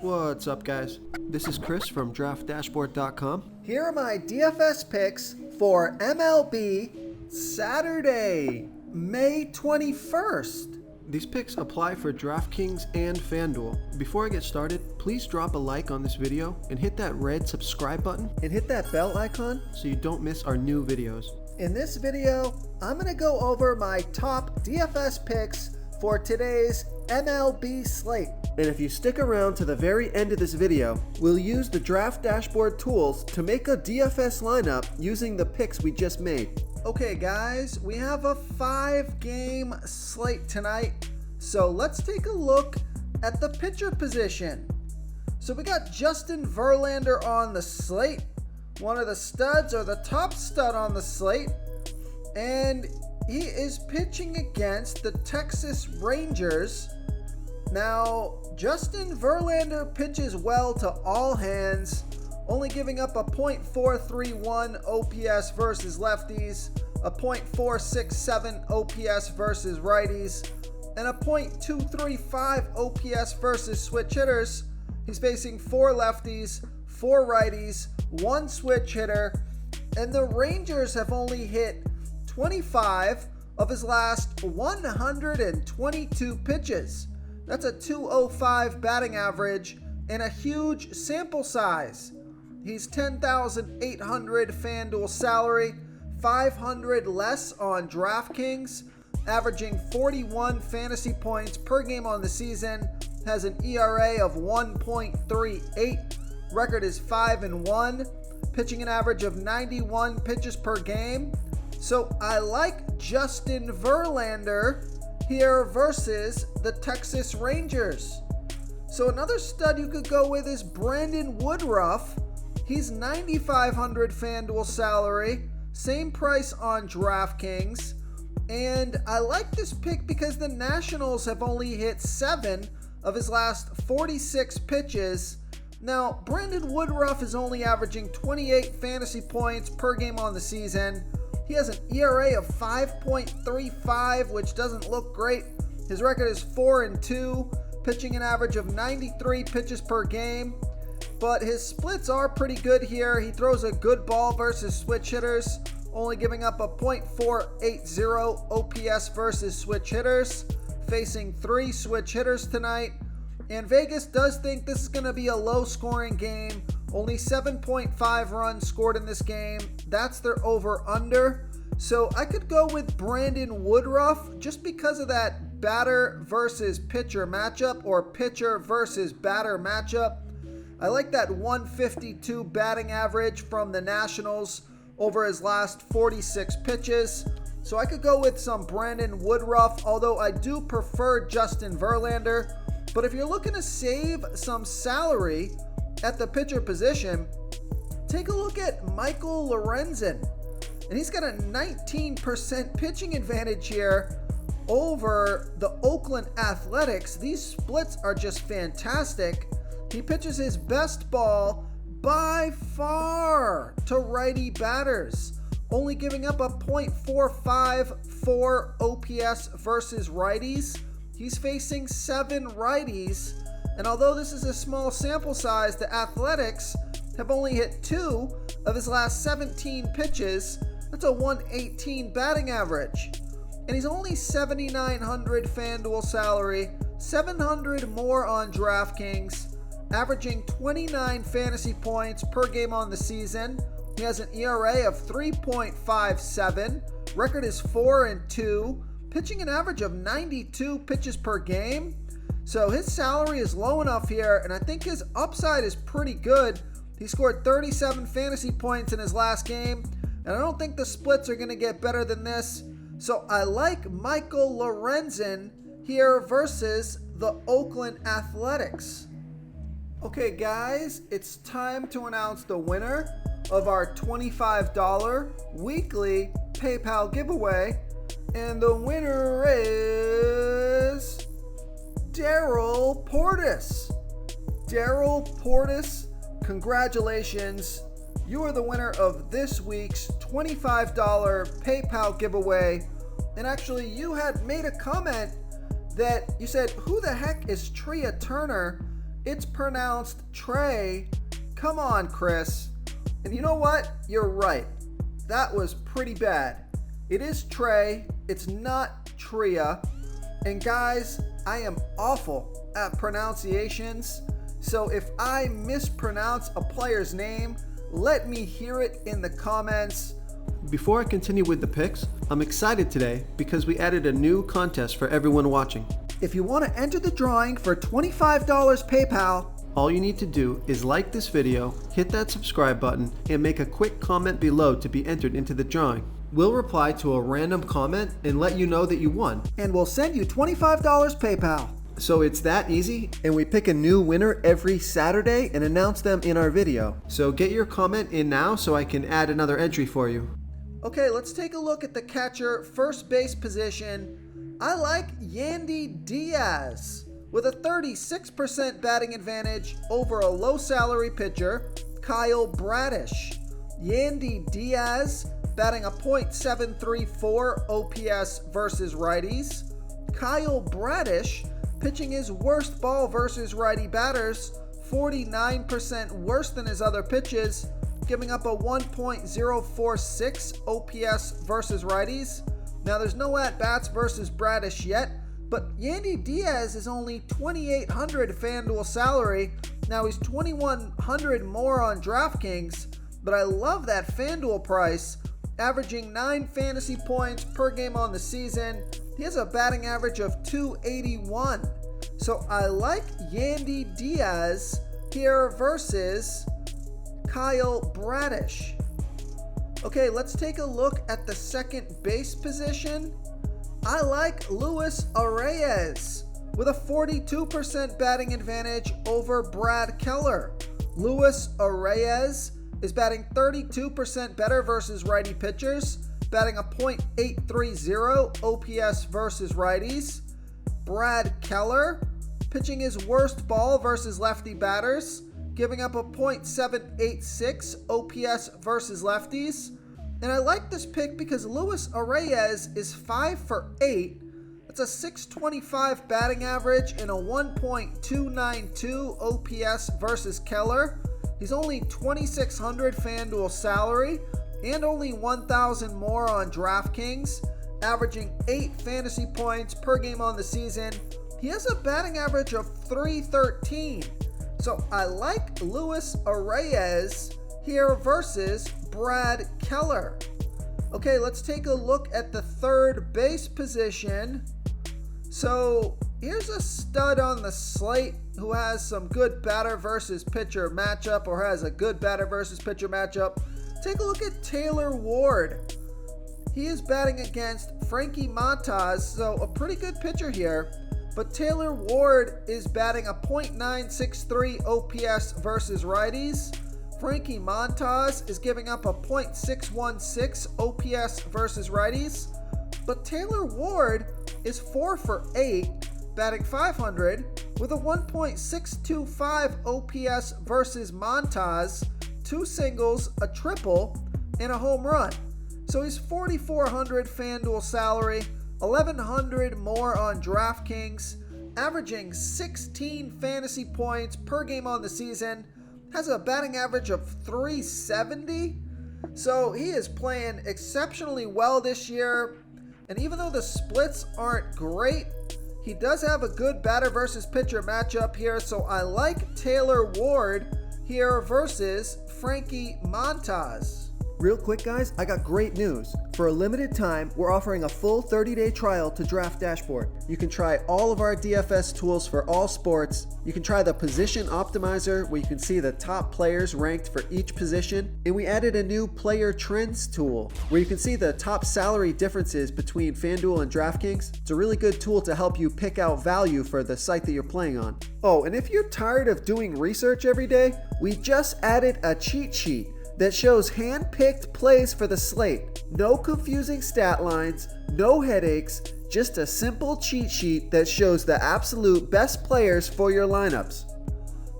What's up, guys? This is Chris from DraftDashboard.com. Here are my DFS picks for MLB Saturday, May 21st. These picks apply for DraftKings and FanDuel. Before I get started, please drop a like on this video and hit that red subscribe button And hit that bell icon. so you don't miss our new videos. In this video, I'm going to go over my top DFS picks for today's MLB slate. And if you stick around to the very end of this video, we'll use the Draft Dashboard tools to make a DFS lineup using the picks we just made. Okay guys, we have a 5-game slate tonight, so let's take a look at the pitcher position. So we got Justin Verlander on the slate, one of the studs or the top stud on the slate, and he is pitching against the Texas Rangers. Now, Justin Verlander pitches well to all hands, only giving up a .431 OPS versus lefties, a .467 OPS versus righties, and a .235 OPS versus switch hitters. He's facing 4 lefties, 4 righties, 1 switch hitter, and the Rangers have only hit 25 of his last 122 pitches. That's a .205 batting average and a huge sample size. He's $10,800 FanDuel salary, $500 less on DraftKings, averaging 41 fantasy points per game on the season, has an ERA of 1.38, record is 5-1, pitching an average of 91 pitches per game. So I like Justin Verlander here versus the Texas Rangers. So another stud you could go with is Brandon Woodruff. He's $9,500 FanDuel salary, same price on DraftKings. And I like this pick because the Nationals have only hit 7 of his last 46 pitches. Now, Brandon Woodruff is only averaging 28 fantasy points per game on the season. He has an ERA of 5.35, which doesn't look great. His record is 4-2, pitching an average of 93 pitches per game. But his splits are pretty good here. He throws a good ball versus switch hitters, only giving up a .480 OPS versus switch hitters, facing 3 switch hitters tonight. And Vegas does think this is going to be a low-scoring game. Only 7.5 runs scored in this game. That's their over-under. So I could go with Brandon Woodruff just because of that batter versus pitcher matchup or pitcher versus batter matchup. I like that 152 batting average from the Nationals over his last 46 pitches. So I could go with some Brandon Woodruff, although I do prefer Justin Verlander. But if you're looking to save some salary at the pitcher position, take a look at Michael Lorenzen. And he's got a 19% pitching advantage here over the Oakland Athletics. These splits are just fantastic. He pitches his best ball by far to righty batters, only giving up a .454 OPS versus righties. He's facing 7 righties, and although this is a small sample size, the Athletics have only hit 2 of his last 17 pitches. That's a 118 batting average. And he's only $7,900 FanDuel salary, $700 more on DraftKings, averaging 29 fantasy points per game on the season. He has an ERA of 3.57, record is 4-2, pitching an average of 92 pitches per game. So his salary is low enough here, and I think his upside is pretty good. He scored 37 fantasy points in his last game, and I don't think the splits are going to get better than this. So I like Michael Lorenzen here versus the Oakland Athletics. Okay guys, it's time to announce the winner of our $25 weekly PayPal giveaway. And the winner is Daryl Portis. Daryl Portis, congratulations. You are the winner of this week's $25 PayPal giveaway. And actually, you had made a comment that you said, who the heck is Trea Turner? It's pronounced Trey. Come on, Chris. And you know what? You're right. That was pretty bad. It is Trey. It's not Tria. And guys, I am awful at pronunciations. So if I mispronounce a player's name, let me hear it in the comments. Before I continue with the picks, I'm excited today because we added a new contest for everyone watching. If you want to enter the drawing for $25 PayPal, all you need to do is like this video, hit that subscribe button, and make a quick comment below to be entered into the drawing. We'll reply to a random comment and let you know that you won. And we'll send you $25 PayPal. So it's that easy, and we pick a new winner every Saturday and announce them in our video. So get your comment in now so I can add another entry for you. Okay, let's take a look at the catcher first base position. I like Yandy Diaz with a 36% batting advantage over a low salary pitcher, Kyle Bradish. Yandy Diaz batting a .734 OPS versus righties. Kyle Bradish pitching his worst ball versus righty batters, 49% worse than his other pitches, giving up a 1.046 OPS versus righties. Now there's no at-bats versus Bradish yet, but Yandy Diaz is only $2,800 FanDuel salary. Now he's $2,100 more on DraftKings, but I love that FanDuel price, averaging 9 fantasy points per game on the season. He has a batting average of .281. So I like Yandy Diaz here versus Kyle Bradish. Okay, let's take a look at the second base position. I like Luis Arraez with a 42% batting advantage over Brad Keller. Luis Arraez is batting 32% better versus righty pitchers, batting a .830 OPS versus righties. Brad Keller pitching his worst ball versus lefty batters, giving up a .786 OPS versus lefties. And I like this pick because Luis Arraez is 5 for 8. That's a .625 batting average and a 1.292 OPS versus Keller. He's only $2,600 FanDuel salary and only 1,000 more on DraftKings, averaging 8 fantasy points per game on the season. He has a batting average of .313. So I like Luis Arraez here versus Brad Keller. Okay, let's take a look at the third base position. So here's a stud on the slate who has some good batter versus pitcher matchup, or has a good batter versus pitcher matchup. Take a look at Taylor Ward. He is batting against Frankie Montas, so a pretty good pitcher here. But Taylor Ward is batting a .963 OPS versus righties. Frankie Montas is giving up a .616 OPS versus righties. But Taylor Ward is 4 for 8, batting .500 with a 1.625 OPS versus Montas, 2 singles, a triple, and a home run. So he's $4,400 FanDuel salary, $1,100 more on DraftKings, averaging 16 fantasy points per game on the season, has a batting average of .370. So he is playing exceptionally well this year. And even though the splits aren't great, he does have a good batter versus pitcher matchup here. So I like Taylor Ward here versus Frankie Montas. Real quick guys, I got great news. For a limited time, we're offering a full 30-day trial to Draft Dashboard. You can try all of our DFS tools for all sports. You can try the Position Optimizer, where you can see the top players ranked for each position. And we added a new Player Trends tool, where you can see the top salary differences between FanDuel and DraftKings. It's a really good tool to help you pick out value for the site that you're playing on. Oh, and if you're tired of doing research every day, we just added a cheat sheet that shows hand-picked plays for the slate. No confusing stat lines, no headaches, just a simple cheat sheet that shows the absolute best players for your lineups.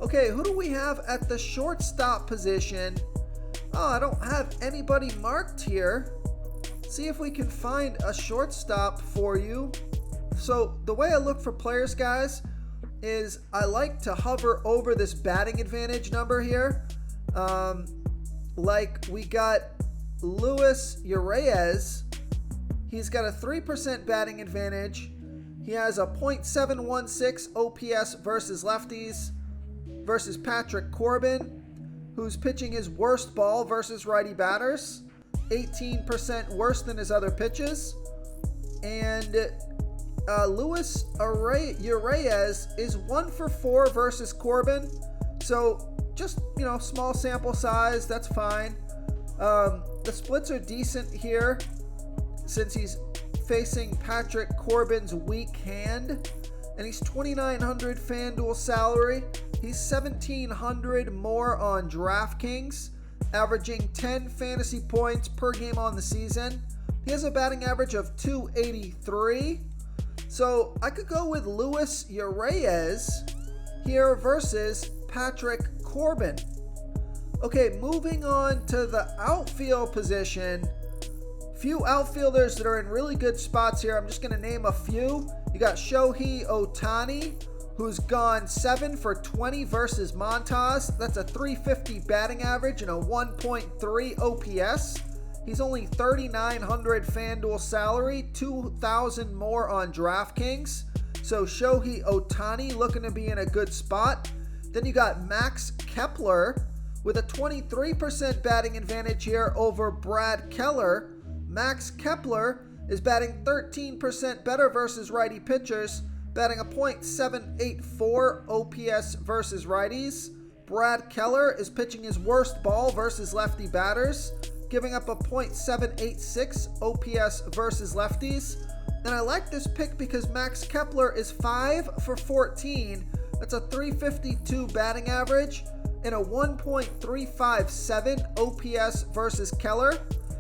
Okay, who do we have at the shortstop position? Oh, I don't have anybody marked here. See if we can find a shortstop for you. So the way I look for players, guys, is I like to hover over this batting advantage number here. Like we got Luis Urias. He's got a 3% batting advantage. He has a .716 OPS versus lefties versus Patrick Corbin, who's pitching his worst ball versus righty batters, 18% worse than his other pitches. And Luis Urias is 1 for 4 versus Corbin. So just, small sample size, that's fine. The splits are decent here since he's facing Patrick Corbin's weak hand. And he's $2,900 FanDuel salary. He's $1,700 more on DraftKings, averaging 10 fantasy points per game on the season. He has a batting average of .283. So I could go with Luis Urias here versus Patrick Corbin. Okay, moving on to the outfield position. Few outfielders that are in really good spots here. I'm just going to name a few. You got Shohei Ohtani, who's gone 7 for 20 versus Montas. That's a .350 batting average and a 1.3 OPS. He's only $3,900 FanDuel salary, $2,000 more on DraftKings. So Shohei Ohtani looking to be in a good spot. Then you got Max Kepler with a 23% batting advantage here over Brad Keller. Max Kepler is batting 13% better versus righty pitchers, batting a .784 OPS versus righties. Brad Keller is pitching his worst ball versus lefty batters, giving up a .786 OPS versus lefties. And I like this pick because Max Kepler is 5 for 14. That's a .352 batting average and a 1.357 OPS versus Keller.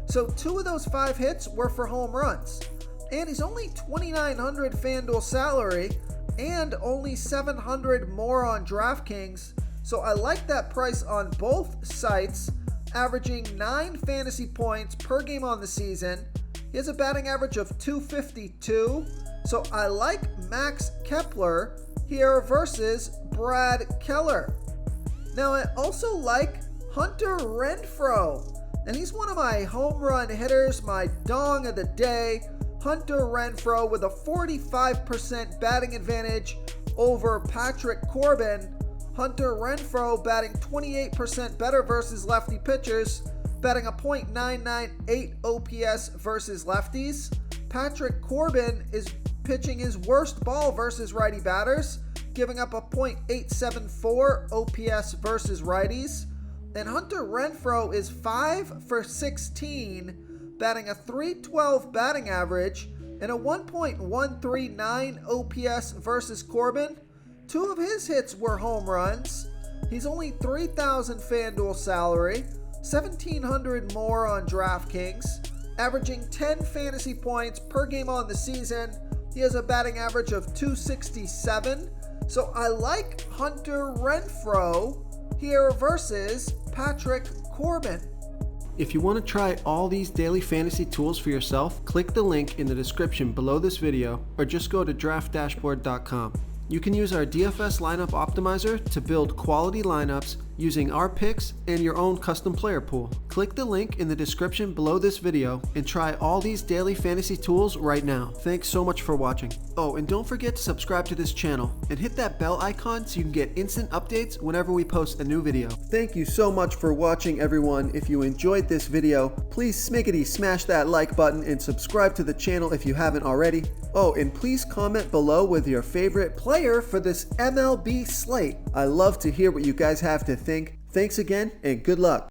So 2 of those 5 hits were for home runs. And he's only $2,900 FanDuel salary and only $700 more on DraftKings. So I like that price on both sites, averaging 9 fantasy points per game on the season. He has a batting average of .252. So I like Max Kepler here versus Brad Keller. Now I also like Hunter Renfroe. And he's one of my home run hitters, my dong of the day. Hunter Renfroe with a 45% batting advantage over Patrick Corbin. Hunter Renfroe batting 28% better versus lefty pitchers, batting a .998 OPS versus lefties. Patrick Corbin is pitching his worst ball versus righty batters, giving up a .874 OPS versus righties. And Hunter Renfroe is 5 for 16, batting a .312 batting average and a 1.139 OPS versus Corbin. 2 of his hits were home runs. He's only $3,000 FanDuel salary, $1,700 more on DraftKings, averaging 10 fantasy points per game on the season. He has a batting average of .267. So I like Hunter Renfroe here versus Patrick Corbin. If you want to try all these daily fantasy tools for yourself, click the link in the description below this video or just go to draftdashboard.com. You can use our DFS lineup optimizer to build quality lineups using our picks and your own custom player pool. Click the link in the description below this video and try all these daily fantasy tools right now. Thanks so much for watching. Oh, and don't forget to subscribe to this channel and hit that bell icon so you can get instant updates whenever we post a new video. Thank you so much for watching, everyone. If you enjoyed this video, please smiggity smash that like button and subscribe to the channel if you haven't already. Oh, and please comment below with your favorite player for this MLB slate. I love to hear what you guys have to think. Thanks again and good luck.